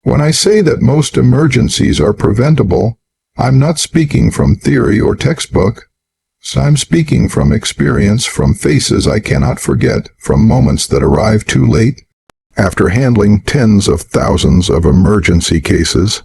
When I say that most emergencies are preventable, I'm not speaking from theory or textbook. I'm speaking from experience, from faces I cannot forget, from moments that arrive too late. After handling tens of thousands of emergency cases,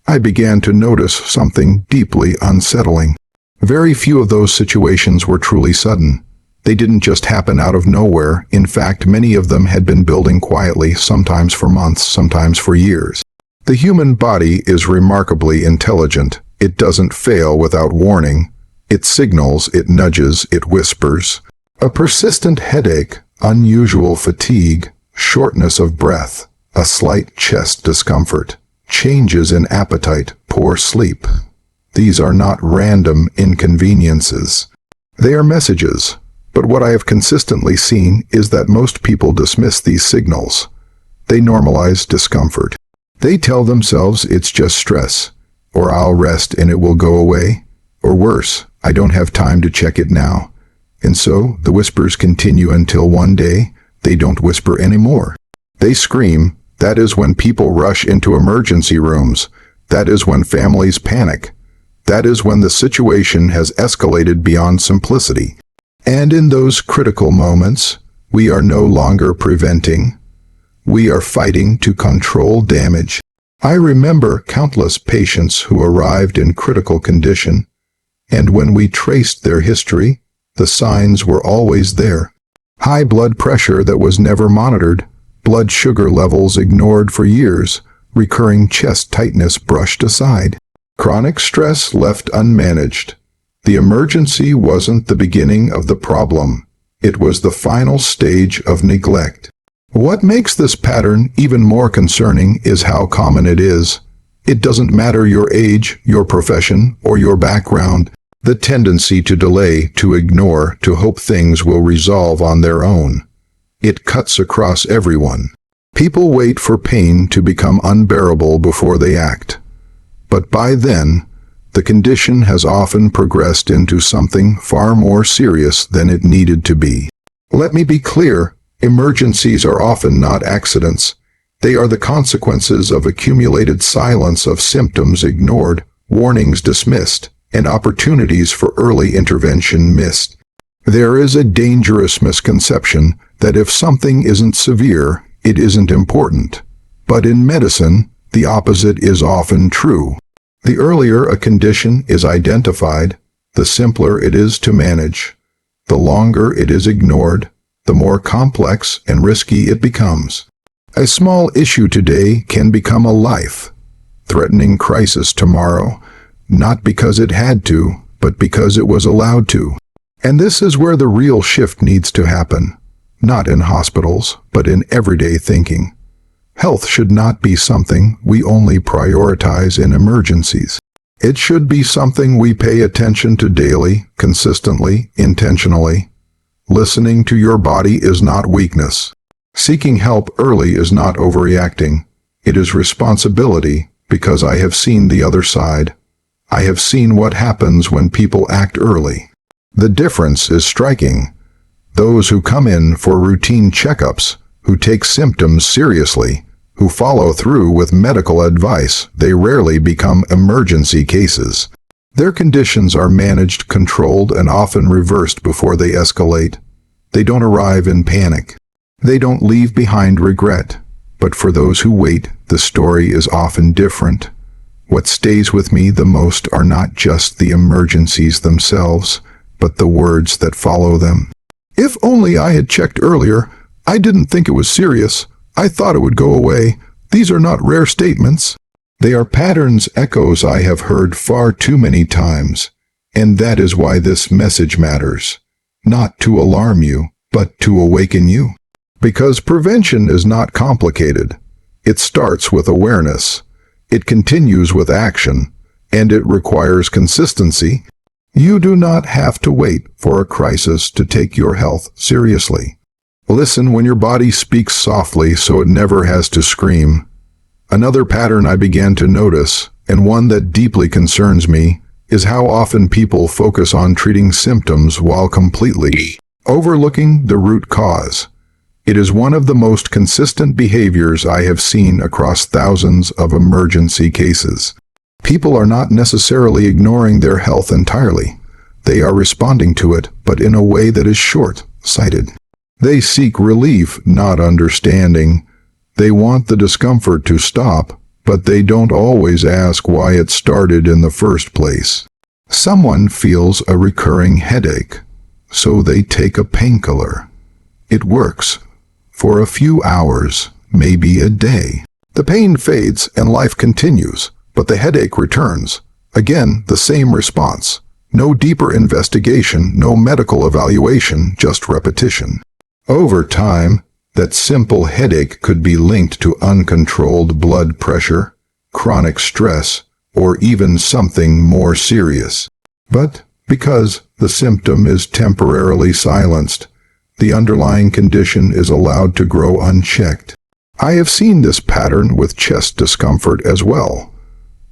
I began to notice something deeply unsettling. Very few of those situations were truly sudden. They didn't just happen out of nowhere. In fact, many of them had been building quietly, sometimes for months, sometimes for years. The human body is remarkably intelligent. It doesn't fail without warning. It signals, it nudges, it whispers. A persistent headache, unusual fatigue, shortness of breath, a slight chest discomfort, changes in appetite, poor sleep. These are not random inconveniences. They are messages. But what I have consistently seen is that most people dismiss these signals. They normalize discomfort. They tell themselves it's just stress, or I'll rest and it will go away, or worse, I don't have time to check it now. And so the whispers continue until one day they don't whisper anymore. They scream. That is when people rush into emergency rooms. That is when families panic. That is when the situation has escalated beyond simplicity. And in those critical moments, we are no longer preventing. We are fighting to control damage. I remember countless patients who arrived in critical condition, and when we traced their history, the signs were always there. High blood pressure that was never monitored, blood sugar levels ignored for years, recurring chest tightness brushed aside, chronic stress left unmanaged. The emergency wasn't the beginning of the problem. It was the final stage of neglect. What makes this pattern even more concerning is how common it is. It doesn't matter your age, your profession, or your background. The tendency to delay, to ignore, to hope things will resolve on their own. It cuts across everyone. People wait for pain to become unbearable before they act. But by then, the condition has often progressed into something far more serious than it needed to be. Let me be clear, emergencies are often not accidents. They are the consequences of accumulated silence, of symptoms ignored, warnings dismissed, and opportunities for early intervention missed. There is a dangerous misconception that if something isn't severe, it isn't important. But in medicine, the opposite is often true. The earlier a condition is identified, the simpler it is to manage. The longer it is ignored, the more complex and risky it becomes. A small issue today can become a life-threatening crisis tomorrow, not because it had to, but because it was allowed to. And this is where the real shift needs to happen, not in hospitals, but in everyday thinking. Health should not be something we only prioritize in emergencies. It should be something we pay attention to daily, consistently, intentionally. Listening to your body is not weakness. Seeking help early is not overreacting. It is responsibility, because I have seen the other side. I have seen what happens when people act early. The difference is striking. Those who come in for routine checkups, who take symptoms seriously, who follow through with medical advice, they rarely become emergency cases. Their conditions are managed, controlled, and often reversed before they escalate. They don't arrive in panic. They don't leave behind regret. But for those who wait, the story is often different. What stays with me the most are not just the emergencies themselves, but the words that follow them. If only I had checked earlier. I didn't think it was serious. I thought it would go away. These are not rare statements. They are patterns, echoes I have heard far too many times. And that is why this message matters. Not to alarm you, but to awaken you. Because prevention is not complicated. It starts with awareness. It continues with action. And it requires consistency. You do not have to wait for a crisis to take your health seriously. Listen when your body speaks softly so it never has to scream. Another pattern I began to notice, and one that deeply concerns me, is how often people focus on treating symptoms while completely overlooking the root cause. It is one of the most consistent behaviors I have seen across thousands of emergency cases. People are not necessarily ignoring their health entirely. They are responding to it, but in a way that is short-sighted. They seek relief, not understanding. They want the discomfort to stop, but they don't always ask why it started in the first place. Someone feels a recurring headache, so they take a painkiller. It works for a few hours, maybe a day. The pain fades and life continues, but the headache returns. Again, the same response. No deeper investigation, no medical evaluation, just repetition. Over time, that simple headache could be linked to uncontrolled blood pressure, chronic stress, or even something more serious. But because the symptom is temporarily silenced, the underlying condition is allowed to grow unchecked. I have seen this pattern with chest discomfort as well.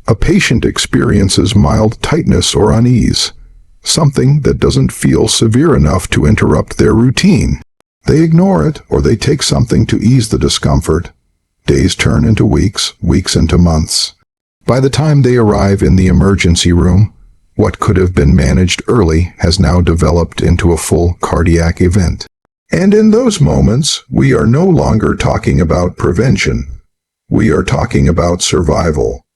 A patient experiences mild tightness or unease, something that doesn't feel severe enough to interrupt their routine. They ignore it, or they take something to ease the discomfort. Days turn into weeks, weeks into months. By the time they arrive in the emergency room, what could have been managed early has now developed into a full cardiac event. And in those moments, we are no longer talking about prevention. We are talking about survival.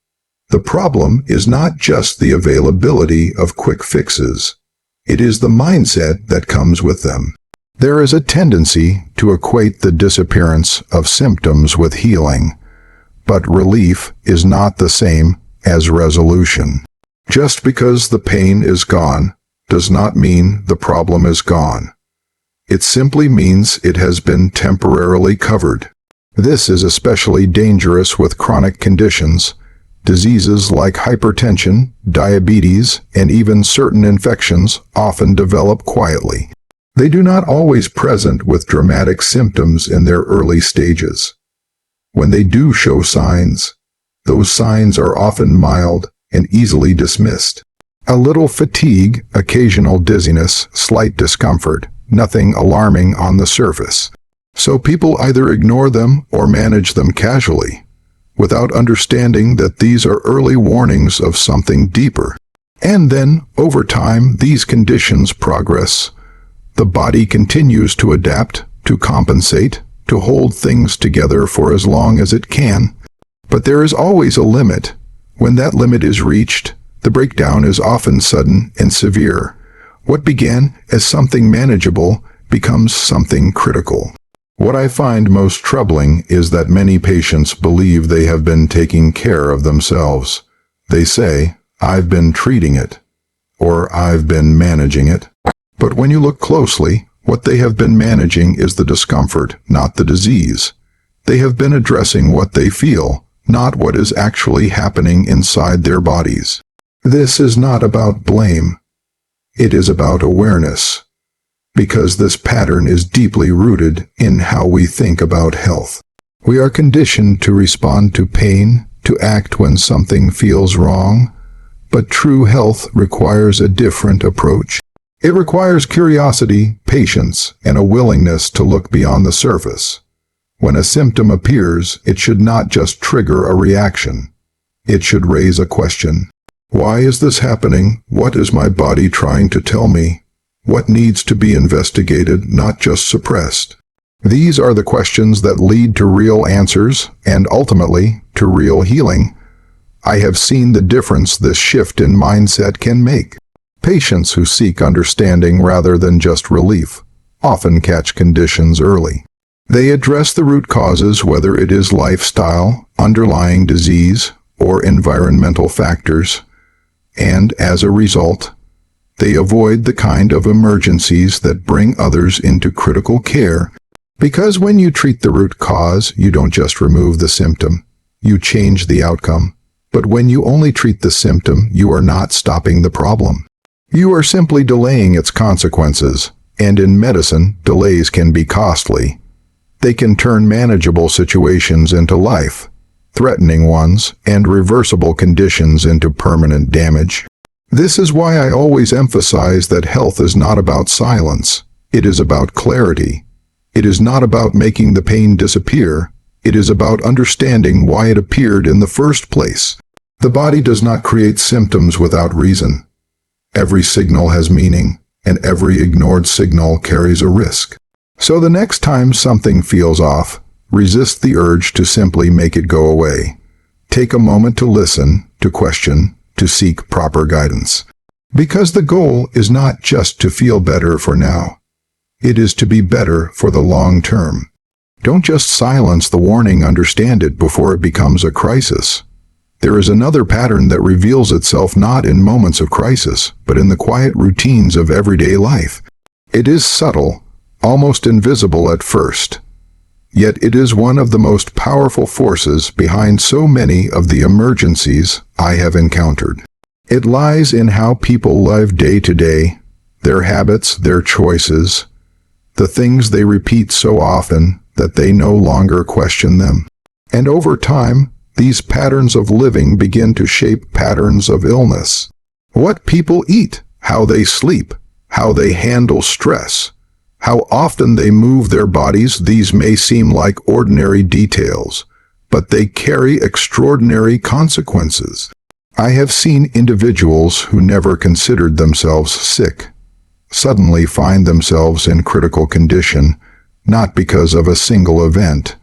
The problem is not just the availability of quick fixes. It is the mindset that comes with them. There is a tendency to equate the disappearance of symptoms with healing, but relief is not the same as resolution. Just because the pain is gone does not mean the problem is gone. It simply means it has been temporarily covered. This is especially dangerous with chronic conditions. Diseases like hypertension, diabetes, and even certain infections often develop quietly. They do not always present with dramatic symptoms in their early stages. When they do show signs, those signs are often mild and easily dismissed. A little fatigue, occasional dizziness, slight discomfort, nothing alarming on the surface. So people either ignore them or manage them casually, without understanding that these are early warnings of something deeper. And then, over time, these conditions progress. The body continues to adapt, to compensate, to hold things together for as long as it can. But there is always a limit. When that limit is reached, the breakdown is often sudden and severe. What began as something manageable becomes something critical. What I find most troubling is that many patients believe they have been taking care of themselves. They say, "I've been treating it," or "I've been managing it." But when you look closely, what they have been managing is the discomfort, not the disease. They have been addressing what they feel, not what is actually happening inside their bodies. This is not about blame. It is about awareness, because this pattern is deeply rooted in how we think about health. We are conditioned to respond to pain, to act when something feels wrong, but true health requires a different approach. It requires curiosity, patience, and a willingness to look beyond the surface. When a symptom appears, it should not just trigger a reaction. It should raise a question. Why is this happening? What is my body trying to tell me? What needs to be investigated, not just suppressed? These are the questions that lead to real answers and ultimately to real healing. I have seen the difference this shift in mindset can make. Patients who seek understanding rather than just relief often catch conditions early. They address the root causes, whether it is lifestyle, underlying disease, or environmental factors, and as a result, they avoid the kind of emergencies that bring others into critical care. Because when you treat the root cause, you don't just remove the symptom, you change the outcome. But when you only treat the symptom, you are not stopping the problem. You are simply delaying its consequences, and in medicine, delays can be costly. They can turn manageable situations into life-threatening ones, and reversible conditions into permanent damage. This is why I always emphasize that health is not about silence. It is about clarity. It is not about making the pain disappear. It is about understanding why it appeared in the first place. The body does not create symptoms without reason. Every signal has meaning, and every ignored signal carries a risk. So the next time something feels off, resist the urge to simply make it go away. Take a moment to listen, to question, to seek proper guidance. Because the goal is not just to feel better for now. It is to be better for the long term. Don't just silence the warning, understand it before it becomes a crisis. There is another pattern that reveals itself not in moments of crisis, but in the quiet routines of everyday life. It is subtle, almost invisible at first. Yet it is one of the most powerful forces behind so many of the emergencies I have encountered. It lies in how people live day to day, their habits, their choices, the things they repeat so often that they no longer question them. And over time, these patterns of living begin to shape patterns of illness. What people eat, how they sleep, how they handle stress, how often they move their bodies, these may seem like ordinary details, but they carry extraordinary consequences. I have seen individuals who never considered themselves sick suddenly find themselves in critical condition, not because of a single event,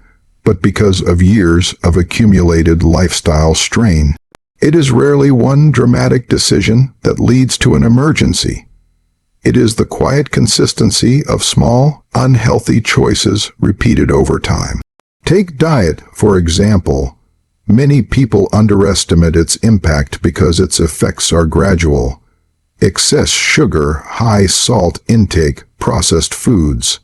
but because of years of accumulated lifestyle strain. It is rarely one dramatic decision that leads to an emergency. It is the quiet consistency of small, unhealthy choices repeated over time. Take diet, for example. Many people underestimate its impact because its effects are gradual. Excess sugar, high salt intake, processed foods.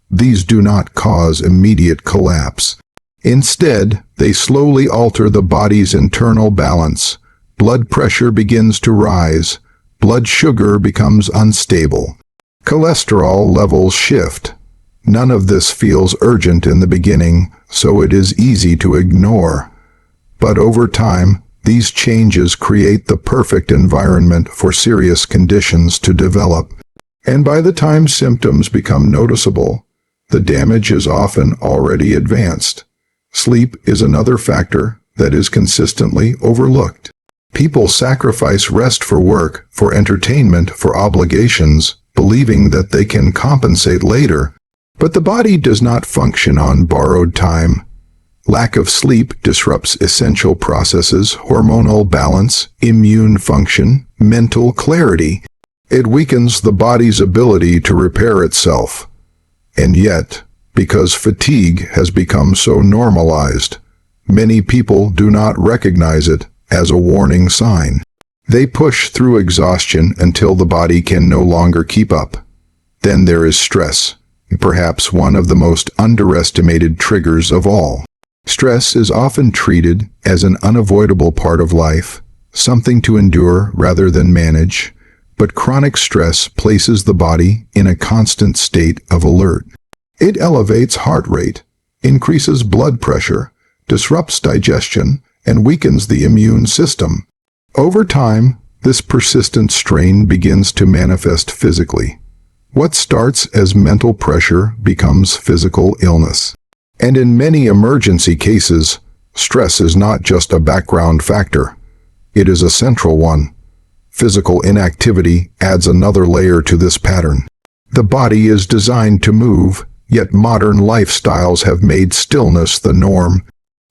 These do not cause immediate collapse. Instead, they slowly alter the body's internal balance. Blood pressure begins to rise. Blood sugar becomes unstable. Cholesterol levels shift. None of this feels urgent in the beginning, so it is easy to ignore. But over time, these changes create the perfect environment for serious conditions to develop. And by the time symptoms become noticeable, the damage is often already advanced. Sleep is another factor that is consistently overlooked. People sacrifice rest for work, for entertainment, for obligations, believing that they can compensate later. But the body does not function on borrowed time. Lack of sleep disrupts essential processes, hormonal balance, immune function, mental clarity. It weakens the body's ability to repair itself. And yet, because fatigue has become so normalized, many people do not recognize it as a warning sign. They push through exhaustion until the body can no longer keep up. Then there is stress, perhaps one of the most underestimated triggers of all. Stress is often treated as an unavoidable part of life, something to endure rather than manage, but chronic stress places the body in a constant state of alert. It elevates heart rate, increases blood pressure, disrupts digestion, and weakens the immune system. Over time, this persistent strain begins to manifest physically. What starts as mental pressure becomes physical illness. And in many emergency cases, stress is not just a background factor. It is a central one. Physical inactivity adds another layer to this pattern. The body is designed to move, yet modern lifestyles have made stillness the norm.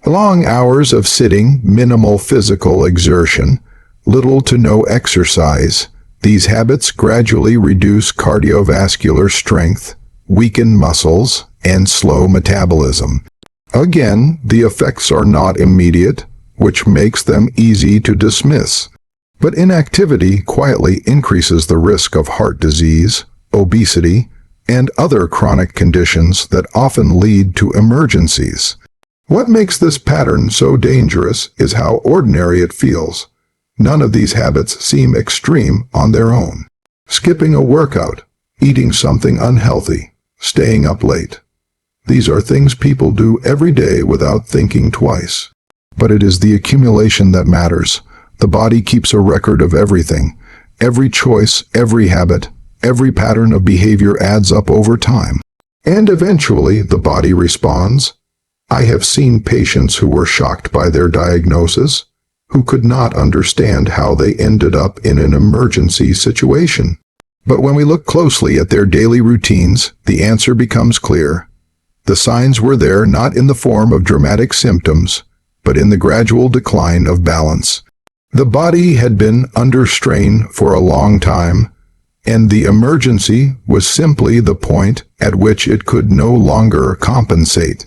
Long hours of sitting, minimal physical exertion, little to no exercise. These habits gradually reduce cardiovascular strength, weaken muscles, and slow metabolism. Again, the effects are not immediate, which makes them easy to dismiss. But inactivity quietly increases the risk of heart disease, obesity, and other chronic conditions that often lead to emergencies. What makes this pattern so dangerous is how ordinary it feels. None of these habits seem extreme on their own. Skipping a workout, eating something unhealthy, staying up late. These are things people do every day without thinking twice. But it is the accumulation that matters. The body keeps a record of everything. Every choice, every habit, every pattern of behavior adds up over time. And eventually the body responds. I have seen patients who were shocked by their diagnosis, who could not understand how they ended up in an emergency situation. But when we look closely at their daily routines, the answer becomes clear. The signs were there not in the form of dramatic symptoms, but in the gradual decline of balance. The body had been under strain for a long time, and the emergency was simply the point at which it could no longer compensate.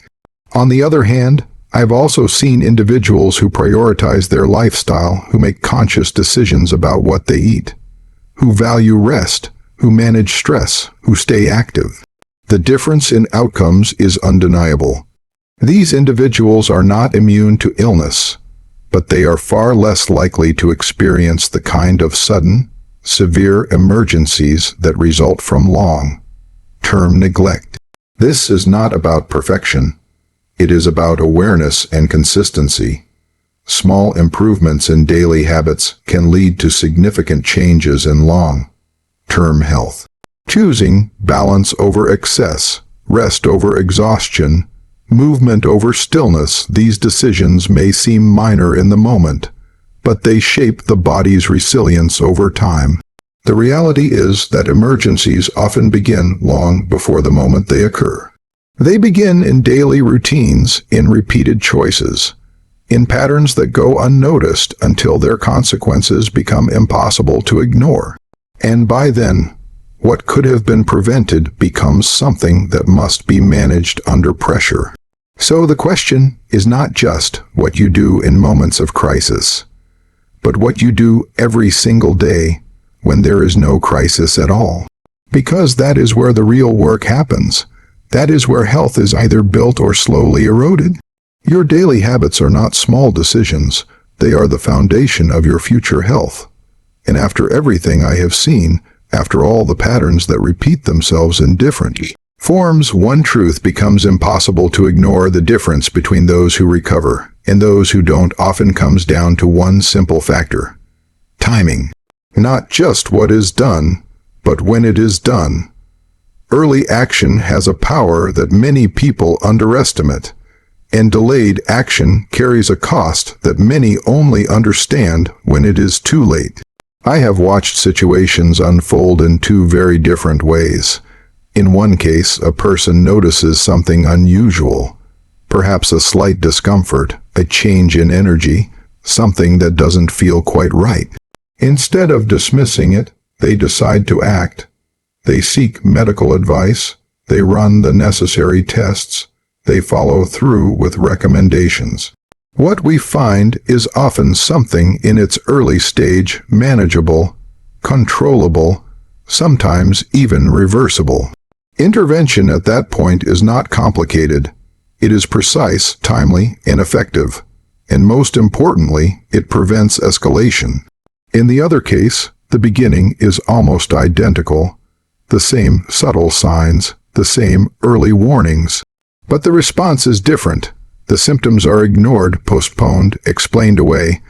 On the other hand, I've also seen individuals who prioritize their lifestyle, who make conscious decisions about what they eat, who value rest, who manage stress, who stay active. The difference in outcomes is undeniable. These individuals are not immune to illness, but they are far less likely to experience the kind of sudden, severe emergencies that result from long-term neglect. This is not about perfection. It is about awareness and consistency. Small improvements in daily habits can lead to significant changes in long-term health. Choosing balance over excess, rest over exhaustion, movement over stillness, these decisions may seem minor in the moment, but they shape the body's resilience over time. The reality is that emergencies often begin long before the moment they occur. They begin in daily routines, in repeated choices, in patterns that go unnoticed until their consequences become impossible to ignore. And by then, what could have been prevented becomes something that must be managed under pressure. So the question is not just what you do in moments of crisis, but what you do every single day when there is no crisis at all. Because that is where the real work happens. That is where health is either built or slowly eroded. Your daily habits are not small decisions. They are the foundation of your future health. And after everything I have seen, after all the patterns that repeat themselves in different forms, one truth becomes impossible to ignore: the difference between those who recover and those who don't often comes down to one simple factor: timing. Not just what is done, but when it is done. Early action has a power that many people underestimate, and delayed action carries a cost that many only understand when it is too late. I have watched situations unfold in two very different ways. In one case, a person notices something unusual, perhaps a slight discomfort, a change in energy, something that doesn't feel quite right. Instead of dismissing it, they decide to act. They seek medical advice, they run the necessary tests, they follow through with recommendations. What we find is often something in its early stage manageable, controllable, sometimes even reversible. Intervention at that point is not complicated. It is precise, timely, and effective. And most importantly, it prevents escalation. In the other case, the beginning is almost identical. The same subtle signs, the same early warnings. But the response is different. The symptoms are ignored, postponed, explained away.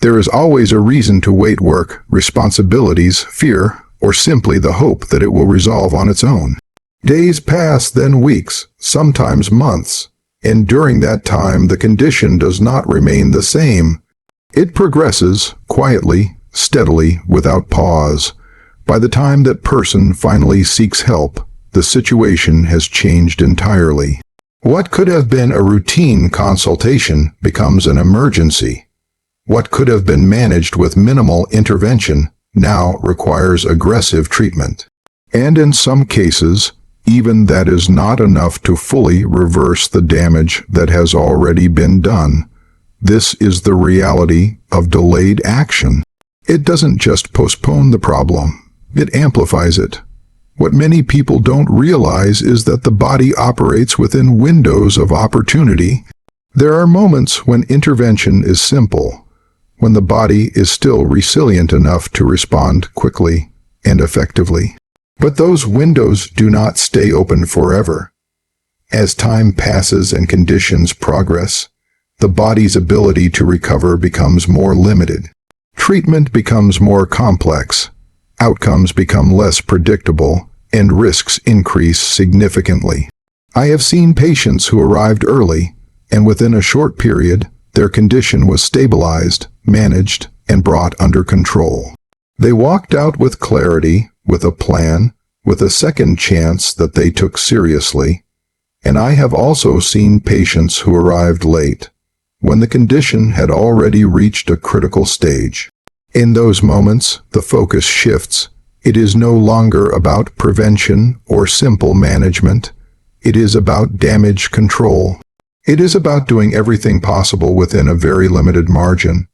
There is always a reason to wait: work, responsibilities, fear, or simply the hope that it will resolve on its own. Days pass, then weeks, sometimes months, and during that time the condition does not remain the same. It progresses, quietly, steadily, without pause. By the time that person finally seeks help, the situation has changed entirely. What could have been a routine consultation becomes an emergency. What could have been managed with minimal intervention now requires aggressive treatment. And in some cases, even that is not enough to fully reverse the damage that has already been done. This is the reality of delayed action. It doesn't just postpone the problem. It amplifies it. What many people don't realize is that the body operates within windows of opportunity. There are moments when intervention is simple, when the body is still resilient enough to respond quickly and effectively. But those windows do not stay open forever. As time passes and conditions progress, the body's ability to recover becomes more limited. Treatment becomes more complex. Outcomes become less predictable, and risks increase significantly. I have seen patients who arrived early, and within a short period, their condition was stabilized, managed, and brought under control. They walked out with clarity, with a plan, with a second chance that they took seriously. And I have also seen patients who arrived late, when the condition had already reached a critical stage. In those moments, the focus shifts. It is no longer about prevention or simple management. It is about damage control. It is about doing everything possible within a very limited margin.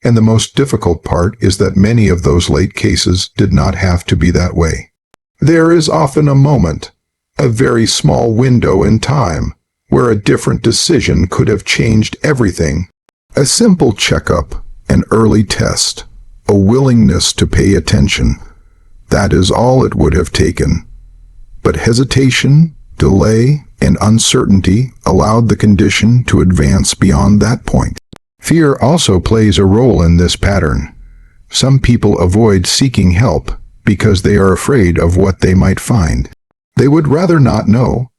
And the most difficult part is that many of those late cases did not have to be that way. There is often a moment, a very small window in time, where a different decision could have changed everything. A simple checkup, an early test, a willingness to pay attention. That is all it would have taken. But hesitation, delay, and uncertainty allowed the condition to advance beyond that point. Fear also plays a role in this pattern. Some people avoid seeking help because they are afraid of what they might find. They would rather not know,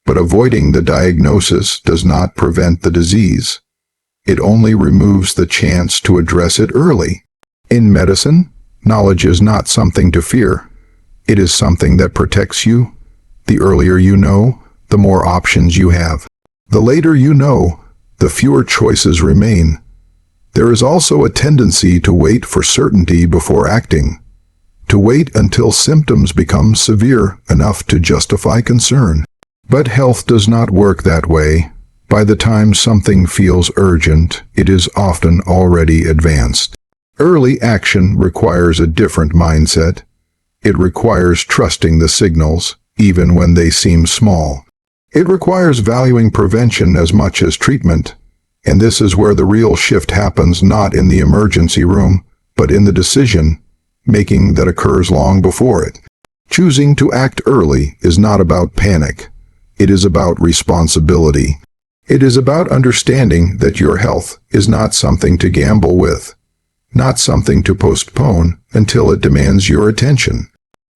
but avoiding the diagnosis does not prevent the disease. It only removes the chance to address it early. In medicine, knowledge is not something to fear. It is something that protects you. The earlier you know, the more options you have. The later you know, the fewer choices remain. There is also a tendency to wait for certainty before acting, to wait until symptoms become severe enough to justify concern. But health does not work that way. By the time something feels urgent, it is often already advanced. Early action requires a different mindset. It requires trusting the signals, even when they seem small. It requires valuing prevention as much as treatment. And this is where the real shift happens, not in the emergency room, but in the decision-making that occurs long before it. Choosing to act early is not about panic. It is about responsibility. It is about understanding that your health is not something to gamble with, not something to postpone until it demands your attention.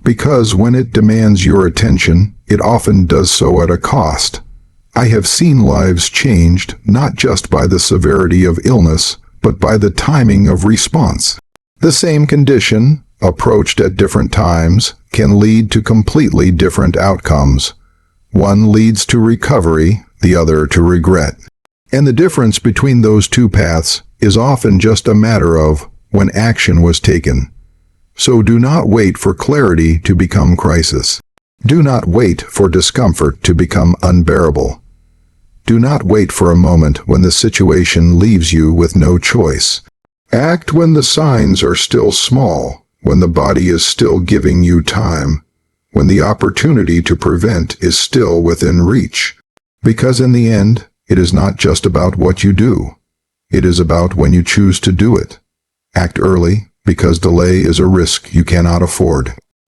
Because when it demands your attention, it often does so at a cost. I have seen lives changed not just by the severity of illness, but by the timing of response. The same condition, approached at different times, can lead to completely different outcomes. One leads to recovery, the other to regret. And the difference between those two paths is often just a matter of when action was taken. So do not wait for clarity to become crisis. Do not wait for discomfort to become unbearable. Do not wait for a moment when the situation leaves you with no choice. Act when the signs are still small, when the body is still giving you time, when the opportunity to prevent is still within reach. Because in the end, it is not just about what you do. It is about when you choose to do it. Act early, because delay is a risk you cannot afford.